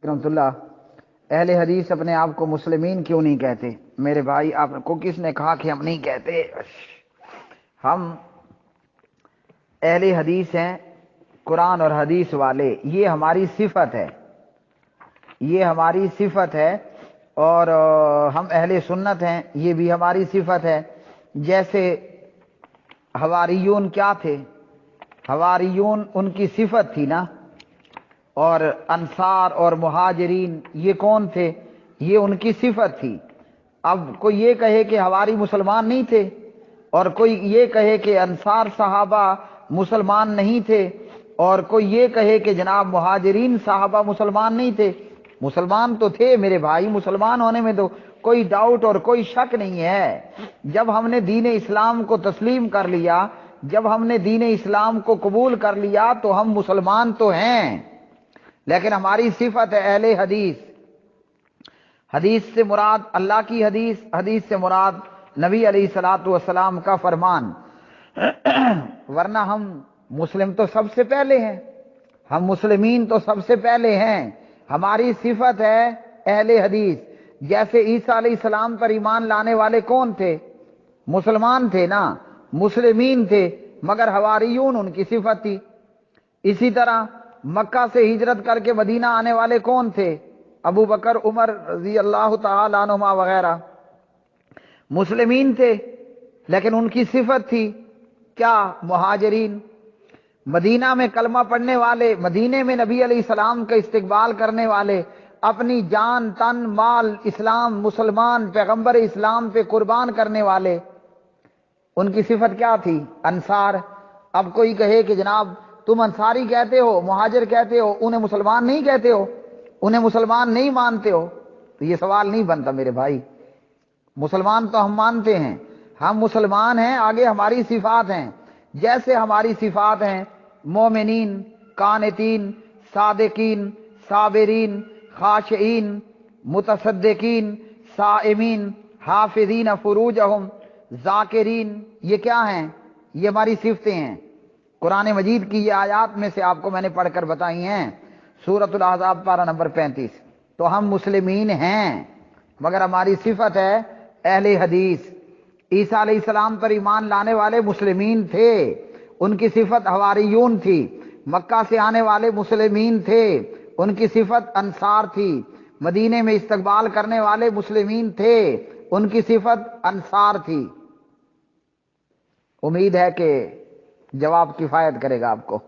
رحمۃ اللہ، اہل حدیث اپنے آپ کو مسلمین کیوں نہیں کہتے؟ میرے بھائی، آپ کو کس نے کہا کہ ہم نہیں کہتے؟ ہم اہل حدیث ہیں، قرآن اور حدیث والے، یہ ہماری صفت ہے، یہ ہماری صفت ہے۔ اور ہم اہل سنت ہیں، یہ بھی ہماری صفت ہے۔ جیسے حواریون کیا تھے؟ حواریون ان کی صفت تھی نا، اور انصار اور مہاجرین یہ کون تھے؟ یہ ان کی صفت تھی۔ اب کوئی یہ کہے کہ حواری مسلمان نہیں تھے، اور کوئی یہ کہے کہ انصار صحابہ مسلمان نہیں تھے، اور کوئی یہ کہے کہ جناب مہاجرین صحابہ مسلمان نہیں تھے۔ مسلمان تو تھے میرے بھائی، مسلمان ہونے میں تو کوئی ڈاؤٹ اور کوئی شک نہیں ہے۔ جب ہم نے دین اسلام کو تسلیم کر لیا، جب ہم نے دین اسلام کو قبول کر لیا تو ہم مسلمان تو ہیں، لیکن ہماری صفت ہے اہل حدیث۔ حدیث سے مراد اللہ کی حدیث، حدیث سے مراد نبی علیہ الصلوۃ والسلام کا فرمان۔ ورنہ ہم مسلم تو سب سے پہلے ہیں، ہم مسلمین تو سب سے پہلے ہیں۔ ہماری صفت ہے اہل حدیث۔ جیسے عیسیٰ علیہ السلام پر ایمان لانے والے کون تھے؟ مسلمان تھے نا، مسلمین تھے، مگر حواریون ان کی صفت تھی۔ اسی طرح مکہ سے ہجرت کر کے مدینہ آنے والے کون تھے؟ ابو بکر، عمر رضی اللہ تعالی عنہما وغیرہ، مسلمین تھے، لیکن ان کی صفت تھی کیا؟ مہاجرین۔ مدینہ میں کلمہ پڑھنے والے، مدینے میں نبی علیہ السلام کا استقبال کرنے والے، اپنی جان تن مال اسلام مسلمان پیغمبر اسلام پہ قربان کرنے والے، ان کی صفت کیا تھی؟ انصار۔ اب کوئی کہے کہ جناب تم انصاری کہتے ہو، مہاجر کہتے ہو، انہیں مسلمان نہیں کہتے ہو، انہیں مسلمان نہیں مانتے ہو، تو یہ سوال نہیں بنتا میرے بھائی۔ مسلمان تو ہم مانتے ہیں، ہم مسلمان ہیں، آگے ہماری صفات ہیں۔ جیسے ہماری صفات ہیں مومنین، قانتین، صادقین، صابرین، خاشعین، متصدقین، صائمین، حافظین فروجہم، ذاکرین، یہ کیا ہیں؟ یہ ہماری صفتیں ہیں۔ قرآن مجید کی یہ آیات میں سے آپ کو میں نے پڑھ کر بتائی ہیں، سورۃ الاحزاب پارہ نمبر 35۔ تو ہم مسلمین ہیں، مگر ہماری صفت ہے اہل حدیث۔ عیسیٰ علیہ السلام پر ایمان لانے والے مسلمین تھے، ان کی صفت حواریون تھی۔ مکہ سے آنے والے مسلمین تھے، ان کی صفت انصار تھی۔ مدینے میں استقبال کرنے والے مسلمین تھے، ان کی صفت انصار تھی۔ امید ہے کہ جواب کفایت کرے گا آپ کو۔